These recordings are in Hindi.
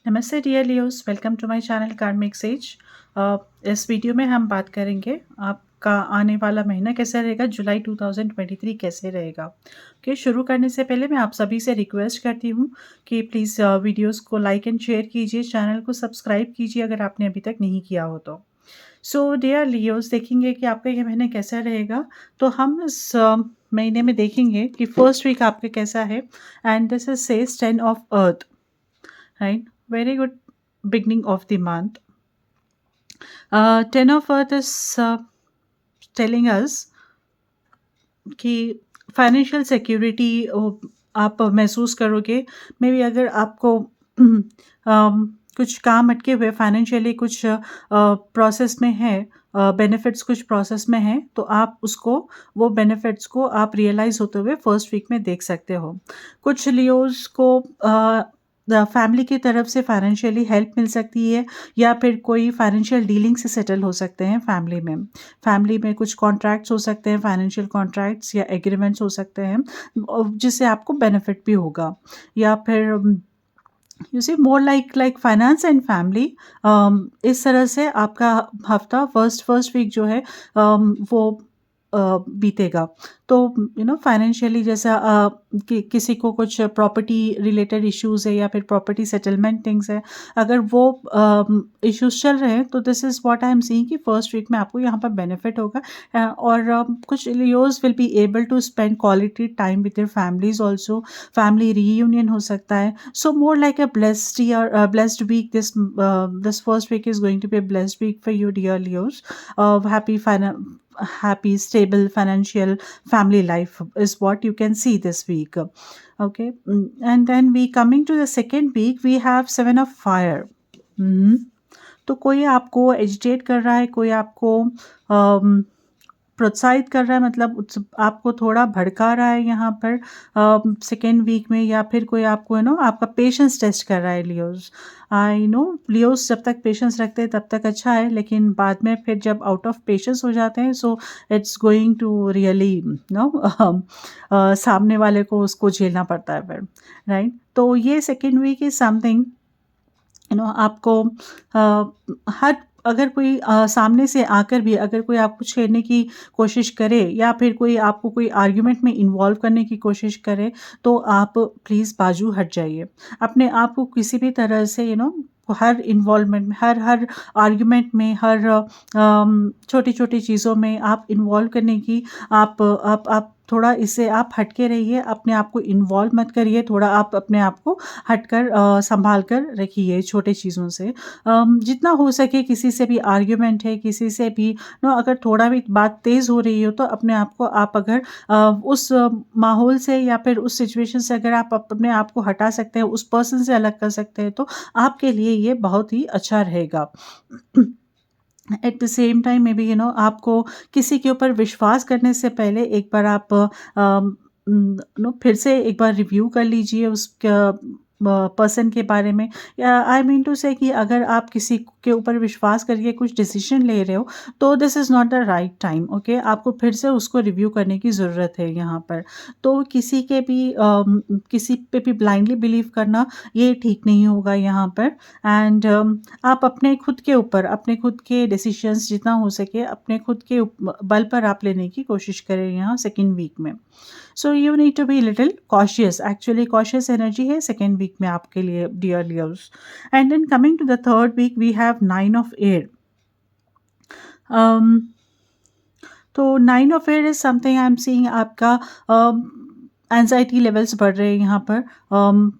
नमस्ते dear Leos, welcome to my channel karmic sage. इस वीडियो में हम बात करेंगे आपका आने वाला महीना कैसा रहेगा, जुलाई 2023 कैसे रहेगा। शुरू करने से पहले मैं आप सभी से रिक्वेस्ट करती हूँ कि प्लीज़ वीडियोस को लाइक एंड शेयर कीजिए, चैनल को सब्सक्राइब कीजिए अगर आपने अभी तक नहीं किया हो तो। सो डियर लियोस, देखेंगे कि आपका ये महीना कैसा रहेगा। तो हम इस महीने में देखेंगे कि फर्स्ट वीक आपका कैसा है। And this is says 10 of earth, right? Very good beginning of the month. 10 of Earth is telling us कि फाइनेंशियल सिक्योरिटी आप महसूस करोगे। मे बी अगर आपको कुछ काम अटके हुए फाइनेंशियली, कुछ प्रोसेस में है, बेनिफिट्स कुछ प्रोसेस में हैं, तो आप उसको, वो बेनिफिट्स को आप रियलाइज़ होते हुए फर्स्ट वीक में देख सकते हो। कुछ लियोज़ को फैमिली की तरफ से फाइनेंशियली हेल्प मिल सकती है, या फिर कोई फाइनेंशियल डीलिंग से सेटल हो सकते हैं फैमिली में। फैमिली में कुछ कॉन्ट्रैक्ट्स हो सकते हैं, फाइनेंशियल कॉन्ट्रैक्ट्स या एग्रीमेंट्स हो सकते हैं, जिससे आपको बेनिफिट भी होगा। या फिर you see more like finance and family. इस तरह से आपका हफ्ता फर्स्ट वीक जो है वो बीतेगा। तो फाइनेंशियली जैसा किसी को कुछ प्रॉपर्टी रिलेटेड इश्यूज है या फिर प्रॉपर्टी सेटलमेंट थिंग्स है, अगर वो इश्यूज चल रहे हैं, तो this is what I am seeing कि फर्स्ट वीक में आपको यहाँ पर बेनिफिट होगा। और कुछ Leos will be able to spend quality time with their families also. Family reunion हो सकता है। So more like a blessed year, blessed week. This first week is going to be a blessed week for you, dear Leos. Happy stable financial family life is what you can see this week. Okay. And then we coming to the second week, we have 7 of fire. Mhm. तो कोई आपको एजिटेट कर रहा है, कोई आपको प्रोत्साहित कर रहा है, मतलब आपको थोड़ा भड़का रहा है यहाँ पर सेकेंड वीक में, या फिर कोई आपको आपका पेशेंस टेस्ट कर रहा है लियोस। आई नो लियोस जब तक पेशेंस रखते हैं तब तक अच्छा है, लेकिन बाद में फिर जब आउट ऑफ पेशेंस हो जाते हैं, so it's going to really सामने वाले को उसको झेलना पड़ता है फिर, राइट। तो ये सेकेंड वीक इज समथिंग आपको हर, अगर कोई सामने से आकर भी अगर कोई आपको छेड़ने की कोशिश करे, या फिर कोई आपको कोई आर्ग्यूमेंट में इन्वॉल्व करने की कोशिश करे, तो आप प्लीज़ बाजू हट जाइए। अपने आप को किसी भी तरह से हर इन्वॉल्वमेंट में, हर हर आर्ग्यूमेंट में, हर छोटी छोटी चीज़ों में आप इन्वॉल्व करने की, आप थोड़ा इससे आप हटके रहिए। अपने आप को इन्वॉल्व मत करिए, थोड़ा आप अपने आप को हटकर संभाल कर रखिए छोटे चीज़ों से। जितना हो सके किसी से भी आर्ग्यूमेंट है, किसी से भी अगर थोड़ा भी बात तेज़ हो रही हो, तो अपने आप को, आप अगर उस माहौल से या फिर उस सिचुएशन से अगर आप अपने आप को हटा सकते हैं, उस पर्सन से अलग कर सकते हैं, तो आपके लिए ये बहुत ही अच्छा रहेगा। At the same time may be आपको किसी के ऊपर विश्वास करने से पहले एक बार आप फिर से एक बार रिव्यू कर लीजिए उस पर्सन के बारे में। या आई मीन टू से कि अगर आप किसी के ऊपर विश्वास करके कुछ डिसीजन ले रहे हो, तो this is not the right time. Okay, आपको फिर से उसको रिव्यू करने की ज़रूरत है यहाँ पर। तो किसी के भी किसी पे भी ब्लाइंडली बिलीव करना ये ठीक नहीं होगा यहाँ पर। एंड आप अपने खुद के ऊपर, अपने खुद के डिसीजंस जितना हो सके अपने खुद के बल पर आप लेने की कोशिश करें यहाँ सेकेंड वीक में। So you need to be little cautious. Actually cautious energy है सेकेंड वीक में आपके लिए, dear Leos. And then coming to the third week, we have 9 of Air। तो 9 of Air is something I am seeing आपका एंजाइटी लेवल्स बढ़ रहे हैं यहाँ पर।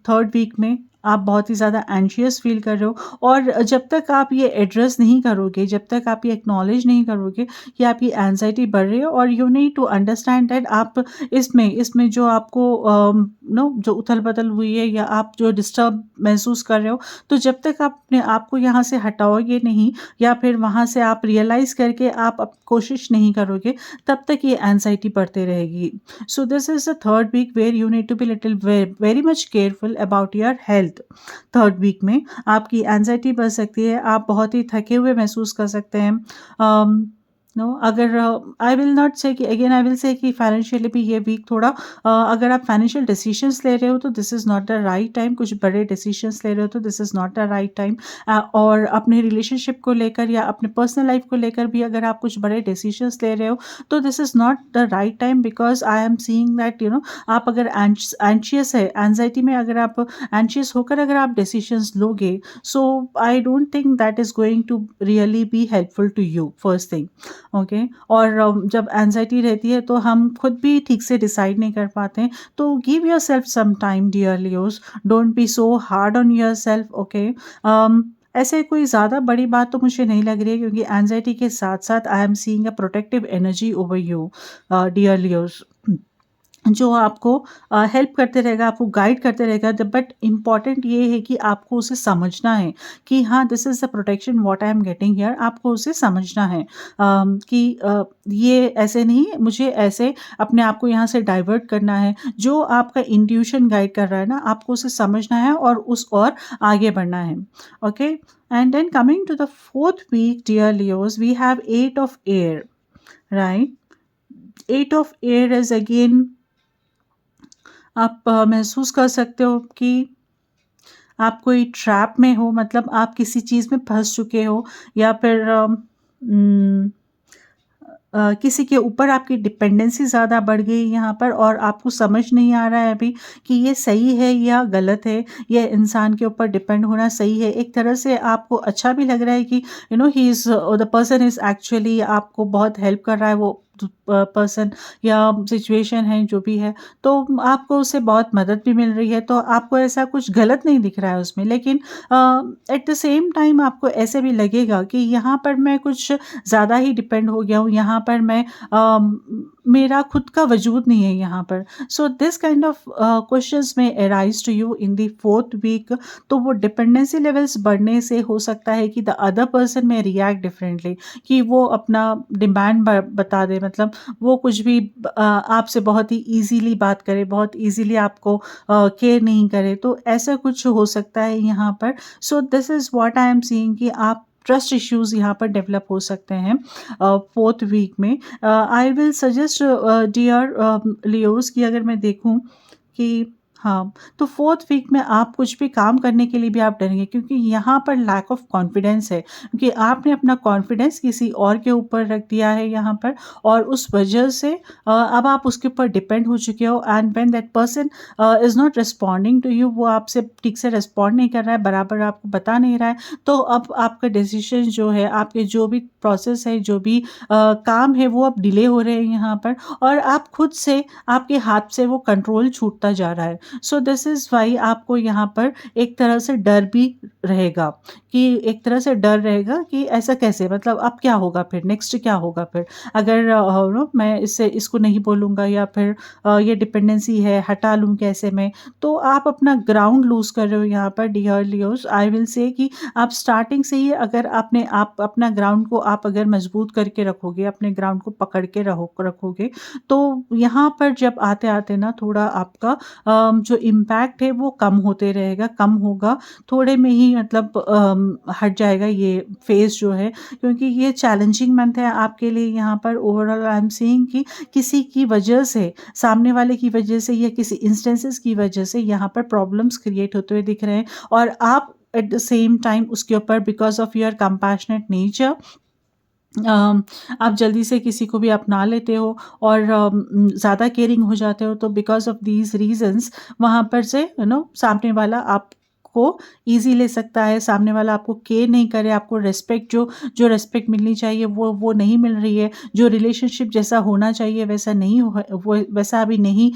थर्ड वीक में आप बहुत ही ज़्यादा एंशियस फील कर रहे हो, और जब तक आप ये एड्रेस नहीं करोगे, जब तक आप ये एक्नॉलेज नहीं करोगे कि आपकी एंजाइटी बढ़ रही है, और you need to understand that आप इसमें जो आपको जो उथल पुथल हुई है, या आप जो डिस्टर्ब महसूस कर रहे हो, तो जब तक आप अपने आप को यहाँ से हटाओगे नहीं, या फिर वहाँ से आप रियलाइज़ करके आप कोशिश नहीं करोगे, तब तक ये एंजाइटी बढ़ती रहेगी। So this is the third week where you need to be little very much careful about your health. Third week में आपकी एंजाइटी बढ़ सकती है, आप बहुत ही थके हुए महसूस कर सकते हैं। नो अगर आई विल नॉट से कि अगेन आई विल से कि फाइनेंशियली भी ये वीक थोड़ा अगर आप फाइनेंशियल डिसीजंस ले रहे हो तो this is not the right time, कुछ बड़े डिसीजंस ले रहे हो तो this is not the right time. और अपने रिलेशनशिप को लेकर या अपने पर्सनल लाइफ को लेकर भी अगर आप कुछ बड़े डिसीजंस ले रहे हो तो this is not the right time, because I am seeing that आप अगर एंशियस है, एंजाइटी में अगर आप एंशियस होकर अगर आप डिसीजंस लोगे, so I don't think that is going to really be helpful to you, first thing. Okay. और जब एंजाइटी रहती है तो हम खुद भी ठीक से डिसाइड नहीं कर पाते हैं, तो give yourself some time dear Leos, don't be so hard on yourself. Okay. ऐसे कोई ज़्यादा बड़ी बात तो मुझे नहीं लग रही है, क्योंकि एंजाइटी के साथ साथ I am seeing a protective energy over you dear Leos, जो आपको हेल्प करते रहेगा, आपको गाइड करते रहेगा। बट इम्पॉर्टेंट ये है कि आपको उसे समझना है कि हाँ, this is the protection what I am getting here. आपको उसे समझना है कि ये ऐसे नहीं, मुझे ऐसे अपने आप को यहाँ से डाइवर्ट करना है। जो आपका इंट्यूशन गाइड कर रहा है ना, आपको उसे समझना है और उस और आगे बढ़ना है। Okay. And then coming to the fourth week dear Leos, we have 8 of air, right. 8 of air is again, आप महसूस कर सकते हो कि आप कोई ट्रैप में हो, मतलब आप किसी चीज़ में फँस चुके हो, या फिर किसी के ऊपर आपकी डिपेंडेंसी ज़्यादा बढ़ गई यहाँ पर, और आपको समझ नहीं आ रहा है अभी कि ये सही है या गलत है, ये इंसान के ऊपर डिपेंड होना सही है। एक तरह से आपको अच्छा भी लग रहा है कि he is the person is actually आपको बहुत हेल्प कर रहा है, वो पर्सन या सिचुएशन है जो भी है, तो आपको उससे बहुत मदद भी मिल रही है, तो आपको ऐसा कुछ गलत नहीं दिख रहा है उसमें। लेकिन एट द सेम टाइम आपको ऐसे भी लगेगा कि यहाँ पर मैं कुछ ज़्यादा ही डिपेंड हो गया हूँ, यहाँ पर मैं मेरा खुद का वजूद नहीं है यहाँ पर। So this kind of questions में arise to you in the fourth week. तो वो डिपेंडेंसी लेवल्स बढ़ने से हो सकता है कि द अदर पर्सन में रिएक्ट डिफरेंटली, कि वो अपना डिमांड बता दे, मतलब वो कुछ भी आपसे बहुत ही ईजीली बात करे, बहुत ईजीली आपको केयर नहीं करे, तो ऐसा कुछ हो सकता है यहाँ पर। So this is what I am seeing कि आप ट्रस्ट इश्यूज़ यहाँ पर डेवलप हो सकते हैं फोर्थ वीक में। I will suggest dear Leos कि अगर मैं देखूँ कि हाँ, तो फोर्थ वीक में आप कुछ भी काम करने के लिए भी आप डरेंगे, क्योंकि यहाँ पर लैक ऑफ कॉन्फिडेंस है, क्योंकि आपने अपना कॉन्फिडेंस किसी और के ऊपर रख दिया है यहाँ पर, और उस वजह से अब आप उसके ऊपर डिपेंड हो चुके हो। And when that person is not responding to you, वो आपसे ठीक से रिस्पॉन्ड नहीं कर रहा है, बराबर आपको बता नहीं रहा है, तो अब आपका डिसीजन जो है, आपके जो भी प्रोसेस है, जो भी काम है, वो अब डिले हो रहे हैं यहाँ पर, और आप खुद से, आपके हाथ से वो कंट्रोल छूटता जा रहा है। सो दिस इज़ वाई आपको यहाँ पर एक तरह से डर भी रहेगा, कि एक तरह से डर रहेगा कि ऐसा कैसे, मतलब अब क्या होगा फिर, नेक्स्ट क्या होगा फिर, अगर मैं इसको नहीं बोलूँगा, या फिर ये डिपेंडेंसी है, हटा लूँ कैसे मैं। तो आप अपना ग्राउंड लूज़ कर रहे हो यहाँ पर dear Leos. I will say कि आप स्टार्टिंग से ही अगर आप अपना ग्राउंड को आप अगर मजबूत करके रखोगे, अपने ग्राउंड को पकड़ के रखोगे, तो यहाँ पर जब आते-आते ना थोड़ा आपका जो इम्पैक्ट है वो कम होते रहेगा, कम होगा, थोड़े में ही, मतलब हट जाएगा ये फेज़ जो है, क्योंकि ये चैलेंजिंग मंथ है आपके लिए यहाँ पर। ओवरऑल आई एम सेइंग कि किसी की वजह से, सामने वाले की वजह से, या किसी इंस्टेंसेस की वजह से यहाँ पर प्रॉब्लम्स क्रिएट होते हुए दिख रहे हैं, और आप एट द सेम टाइम उसके ऊपर because of your compassionate nature आप जल्दी से किसी को भी अपना लेते हो, और ज़्यादा केयरिंग हो जाते हो, तो बिकॉज ऑफ दीज रीजंस वहाँ पर से सामने वाला आपको ईजी ले सकता है, सामने वाला आपको केयर नहीं करे, आपको रिस्पेक्ट जो रिस्पेक्ट मिलनी चाहिए वो नहीं मिल रही है, जो रिलेशनशिप जैसा होना चाहिए वैसा नहीं वो वैसा अभी नहीं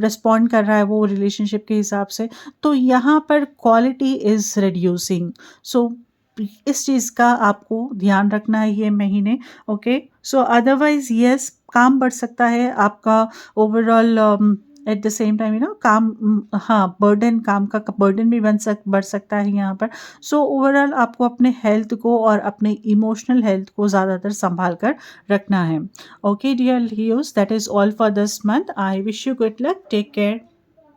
रिस्पॉन्ड कर रहा है वो रिलेशनशिप के हिसाब से, तो यहाँ पर क्वालिटी इज़ रिड्यूसिंग। सो इस चीज़ का आपको ध्यान रखना है ये महीने। ओके। सो अदरवाइज यस, काम बढ़ सकता है आपका overall, at the same time काम, हाँ, काम का बर्डन भी बढ़ सकता है यहाँ पर। सो ओवरऑल आपको अपने हेल्थ को और अपने इमोशनल हेल्थ को ज़्यादातर संभाल कर रखना है। Okay dear Leos, that is all for this month. I wish you good luck, take care.